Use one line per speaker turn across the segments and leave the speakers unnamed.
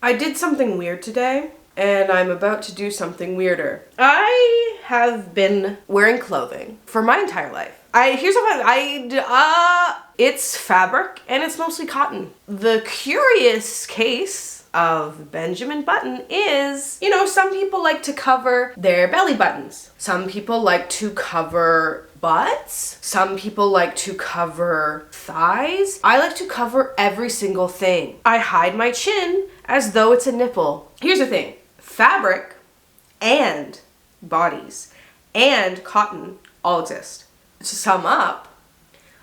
I did something weird today, and I'm about to do something weirder. I have been wearing clothing for my entire life. It's fabric and it's mostly cotton. The curious case of Benjamin Button is, some people like to cover their belly buttons. Some people like to cover butts. Some people like to cover thighs. I like to cover every single thing. I hide my chin as though it's a nipple. Here's the thing. Fabric and bodies and cotton all exist. To sum up,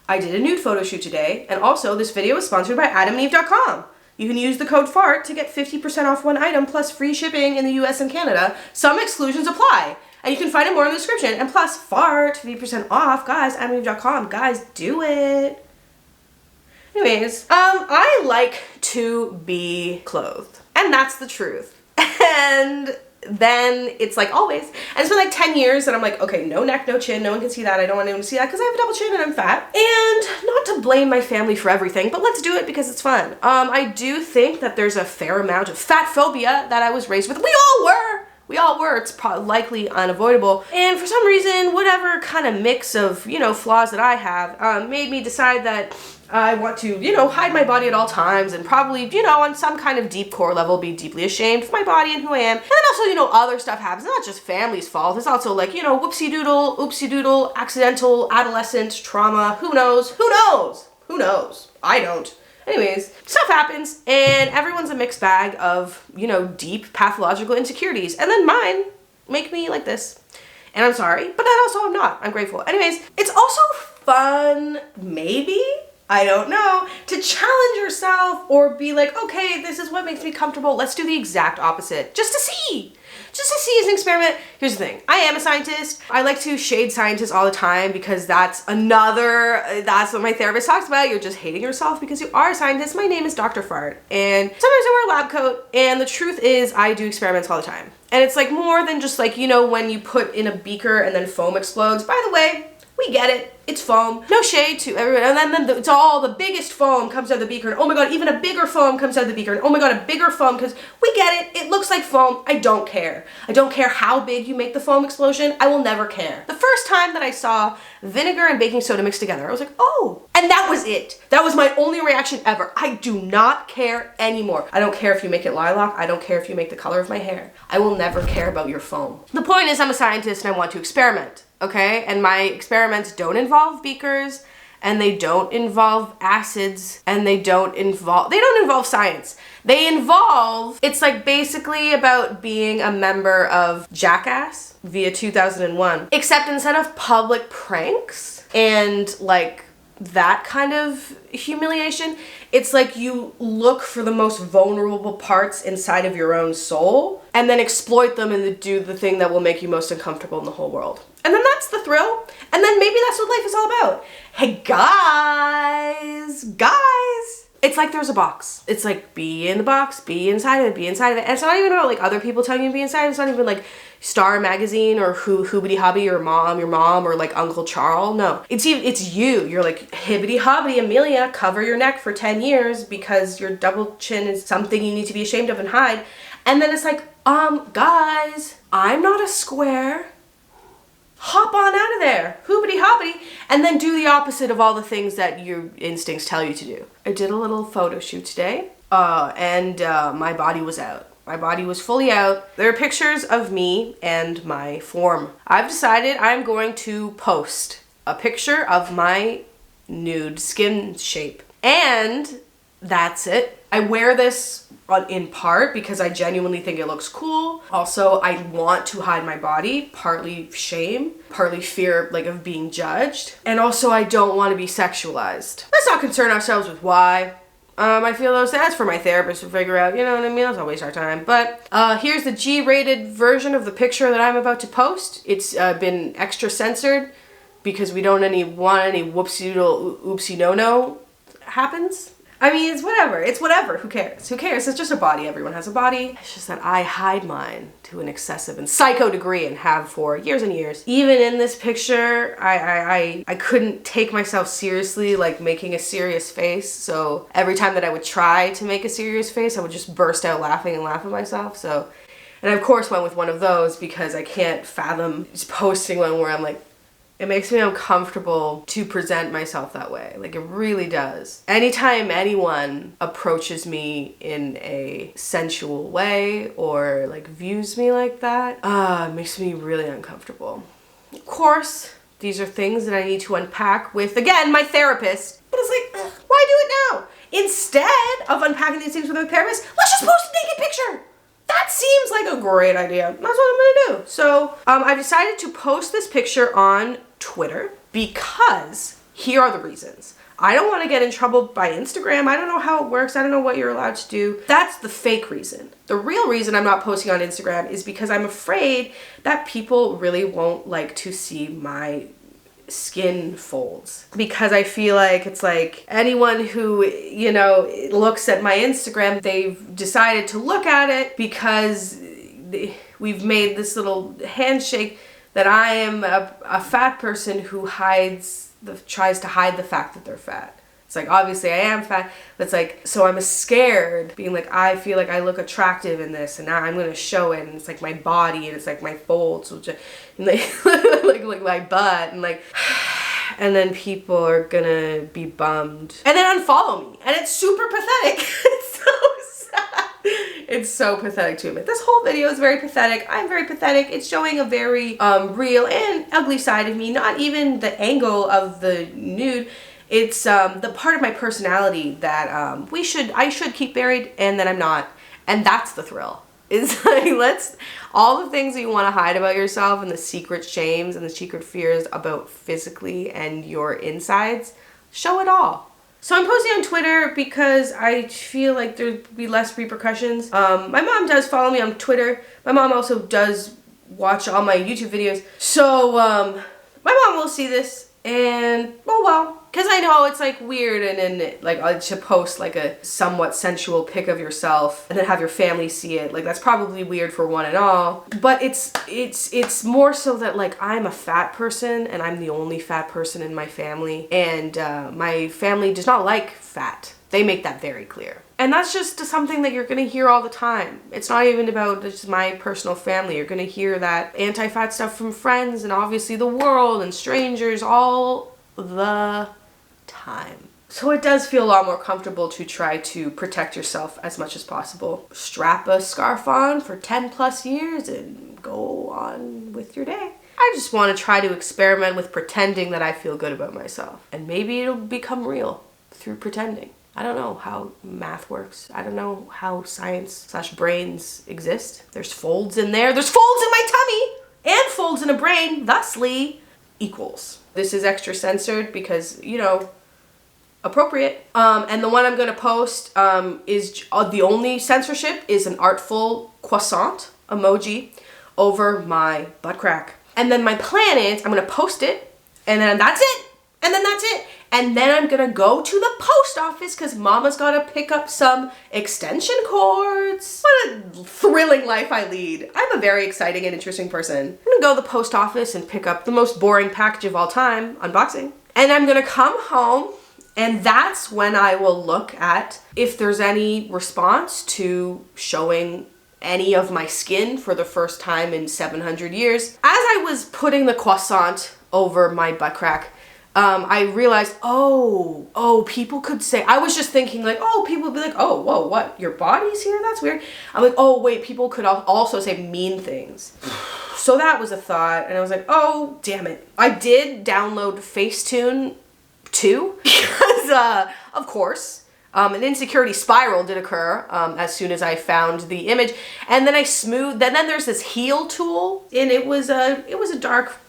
I did a nude photo shoot today, and also this video is sponsored by AdamandEve.com. You can use the code FART to get 50% off one item plus free shipping in the US and Canada. Some exclusions apply. And you can find it more in the description. And plus, FART, 50% off. Guys, AdamandEve.com. Guys, do it. Anyways, I like to be clothed. And that's the truth. And then it's like always. And it's been like 10 years that I'm like, okay, no neck, no chin. No one can see that. I don't want anyone to see that because I have a double chin and I'm fat. And not to blame my family for everything, but let's do it because it's fun. I do think that there's a fair amount of fat phobia that I was raised with. We all were. It's likely unavoidable. And for some reason, whatever kind of mix of, flaws that I have, made me decide that I want to, hide my body at all times and probably, on some kind of deep core level, be deeply ashamed of my body and who I am. And then also, other stuff happens. It's not just family's oopsie doodle, accidental adolescent trauma. Who knows? I don't. Anyways, stuff happens and everyone's a mixed bag of, deep pathological insecurities. And then mine make me like this. And I'm sorry, but then also I'm not. I'm grateful. Anyways, it's also fun, maybe, I don't know, to challenge yourself or be like, okay, this is what makes me comfortable. Let's do the exact opposite. Just to see as an experiment. Here's the thing. I am a scientist. I like to shade scientists all the time because that's what my therapist talks about. You're just hating yourself because you are a scientist. My name is Dr. Fart. And sometimes I wear a lab coat. And the truth is I do experiments all the time. And it's like more than just like, when you put in a beaker and then foam explodes. By the way, we get it. It's foam. No shade to everyone. And then it's all the biggest foam comes out of the beaker. And oh my God, even a bigger foam comes out of the beaker. And oh my God, a bigger foam because we get it. It looks like foam. I don't care. I don't care how big you make the foam explosion. I will never care. The first time that I saw vinegar and baking soda mixed together, I was like, oh. And that was it. That was my only reaction ever. I do not care anymore. I don't care if you make it lilac. I don't care if you make the color of my hair. I will never care about your foam. The point is I'm a scientist and I want to experiment. Okay, and my experiments don't involve beakers, and they don't involve acids, and they don't involve science. It's like basically about being a member of Jackass via 2001, except instead of public pranks and like that kind of humiliation, it's like you look for the most vulnerable parts inside of your own soul and then exploit them and do the thing that will make you most uncomfortable in the whole world. And then that's the thrill. And then maybe that's what life is all about. Hey guys. It's like there's a box. It's like be in the box, be inside of it. And it's not even about like other people telling you to be inside. It's not even like Star Magazine or Hoobity Hobby, your mom, or like Uncle Charles. No, it's you. You're like hibbity hobbity Emilia, cover your neck for 10 years because your double chin is something you need to be ashamed of and hide. And then it's like, guys, I'm not a square. Hop on out of there, hoobity hobbity, and then do the opposite of all the things that your instincts tell you to do. I did a little photo shoot today, and my body was out. My body was fully out. There are pictures of me and my form. I've decided I'm going to post a picture of my nude skin shape. And that's it. I wear this in part because I genuinely think it looks cool. Also, I want to hide my body, partly shame, partly fear like of being judged. And also I don't want to be sexualized. Let's not concern ourselves with why. I feel that's for my therapist to figure out, you know what I mean? Let's not waste our time. But here's the G-rated version of the picture that I'm about to post. It's been extra censored because we don't want any whoopsie-doodle oopsie no-no happens. I mean, it's whatever. It's whatever. Who cares? Who cares? It's just a body. Everyone has a body. It's just that I hide mine to an excessive and psycho degree and have for years and years. Even in this picture, I couldn't take myself seriously, like making a serious face. So every time that I would try to make a serious face, I would just burst out laughing and laugh at myself. So, and I of course went with one of those because I can't fathom just posting one where I'm like, it makes me uncomfortable to present myself that way. Like, it really does. Anytime anyone approaches me in a sensual way or like views me like that, it makes me really uncomfortable. Of course, these are things that I need to unpack with, again, my therapist. But it's like, why do it now? Instead of unpacking these things with my therapist, let's just post a naked picture. That seems like a great idea. That's what I'm gonna do. So I've decided to post this picture on Twitter because here are the reasons. I don't want to get in trouble by Instagram. I don't know how it works. I don't know what you're allowed to do. That's the fake reason. The real reason I'm not posting on Instagram is because I'm afraid that people really won't like to see my skin folds, because I feel like it's like anyone who, you know, looks at my Instagram, they've decided to look at it because we've made this little handshake that I am a fat person who tries to hide the fact that they're fat. It's like, obviously I am fat, but it's like, so I'm scared being like, I feel like I look attractive in this and now I'm going to show it, and it's like my body and it's like my folds, which and like my butt and like, and then people are going to be bummed and then unfollow me, and it's super pathetic. It's so sad. It's so pathetic to admit. This whole video is very pathetic. I'm very pathetic. It's showing a very real and ugly side of me, not even the angle of the nude. It's the part of my personality that I should keep buried and that I'm not. And that's the thrill. It's like, all the things that you want to hide about yourself and the secret shames and the secret fears about physically and your insides, show it all. So I'm posting on Twitter because I feel like there'd be less repercussions. My mom does follow me on Twitter. My mom also does watch all my YouTube videos. So my mom will see this, and oh well. Because I know it's like weird and like to post like a somewhat sensual pic of yourself and then have your family see it. Like, that's probably weird for one and all. But it's more so that like I'm a fat person and I'm the only fat person in my family. And my family does not like fat. They make that very clear. And that's just something that you're going to hear all the time. It's not even about just my personal family. You're going to hear that anti-fat stuff from friends and obviously the world and strangers all the time. So it does feel a lot more comfortable to try to protect yourself as much as possible. Strap a scarf on for 10 plus years and go on with your day. I just want to try to experiment with pretending that I feel good about myself. And maybe it'll become real through pretending. I don't know how math works. I don't know how science/brains exist. There's folds in there. There's folds in my tummy and folds in a brain, thusly equals. This is extra censored because, you know, appropriate. And the one I'm going to post is the only censorship is an artful croissant emoji over my butt crack. And then my plan is I'm going to post it, and then that's it. And then that's it. And then I'm going to go to the post office because mama's got to pick up some extension cords. What a thrilling life I lead. I'm a very exciting and interesting person. I'm going to go to the post office and pick up the most boring package of all time, unboxing. And I'm going to come home, and that's when I will look at if there's any response to showing any of my skin for the first time in 700 years. As I was putting the croissant over my butt crack, I realized, people could say, I was just thinking like, people would be like, oh, whoa, what? Your body's here? That's weird. I'm like, oh, wait, people could also say mean things. So that was a thought, and I was like, oh, damn it. I did download Facetune too, because, of course, an insecurity spiral did occur as soon as I found the image, and then I smoothed, then there's this heal tool, and it was a dark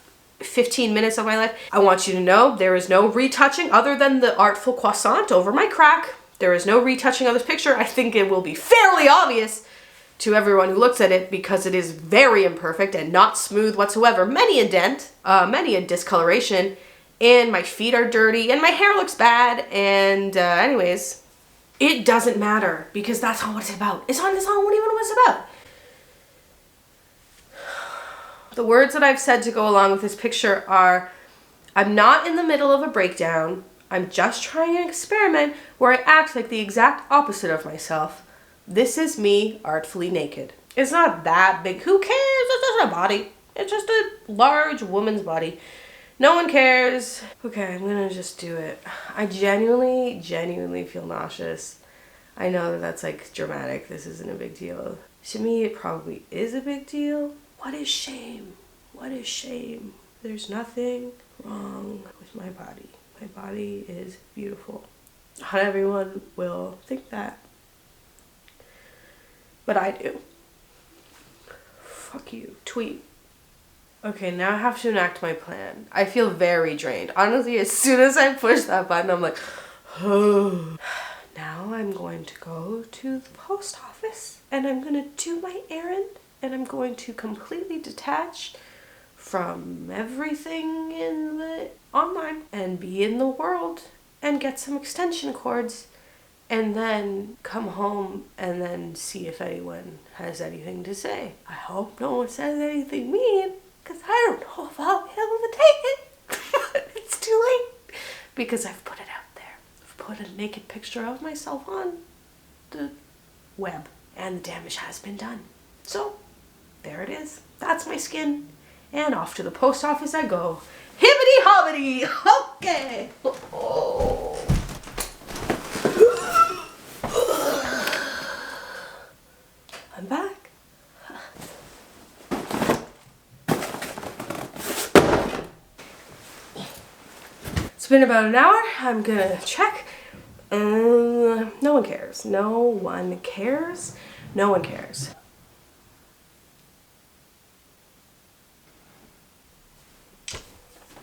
15 minutes of my life. I want you to know there is no retouching other than the artful croissant over my crack. There is no retouching of this picture. I think it will be fairly obvious to everyone who looks at it because it is very imperfect and not smooth whatsoever. Many a dent, many a discoloration, and my feet are dirty and my hair looks bad. And anyways, It doesn't matter because that's not what it's about. It's not even what it's about. The words that I've said to go along with this picture are, I'm not in the middle of a breakdown. I'm just trying an experiment where I act like the exact opposite of myself. This is me artfully naked. It's not that big. Who cares? It's just a body. It's just a large woman's body. No one cares. Okay, I'm gonna just do it. I genuinely feel nauseous. I know that that's like dramatic. This isn't a big deal. To me, it probably is a big deal. What is shame? What is shame? There's nothing wrong with my body. My body is beautiful. Not everyone will think that. But I do. Fuck you. Tweet. Okay, now I have to enact my plan. I feel very drained. Honestly, as soon as I push that button, I'm like, oh. Now I'm going to go to the post office and I'm going to do my errand and I'm going to completely detach from everything in the online and be in the world and get some extension cords and then come home and then see if anyone has anything to say. I hope no one says anything mean because I don't know if I'll be able to take it. It's too late because I've put it out there. I've put a naked picture of myself on the web and the damage has been done. So there it is. That's my skin. And off to the post office I go. Hibbity hobbity. Okay. Oh. I'm back. It's been about an hour. I'm gonna check. No one cares. No one cares. No one cares.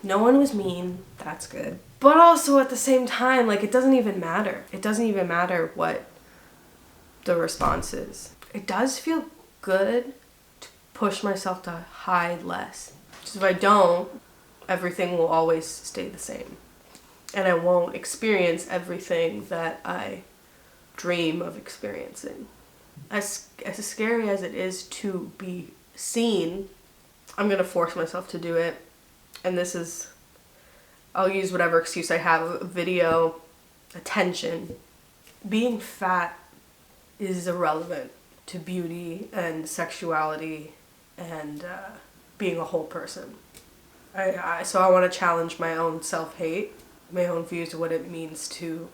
No one was mean. That's good. But also at the same time, like, it doesn't even matter. It doesn't even matter what the response is. It does feel good to push myself to hide less. Because if I don't, everything will always stay the same. And I won't experience everything that I dream of experiencing. As scary as it is to be seen, I'm gonna force myself to do it. And this is, I'll use whatever excuse I have, video, attention. Being fat is irrelevant to beauty and sexuality and being a whole person. So I want to challenge my own self-hate, my own views of what it means to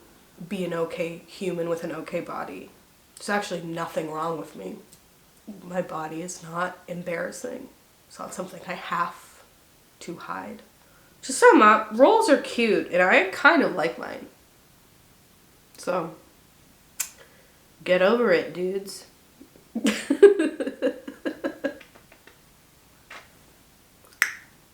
be an okay human with an okay body. There's actually nothing wrong with me. My body is not embarrassing. It's not something I have to hide. To sum up, rolls are cute and I kind of like mine. So, get over it, dudes.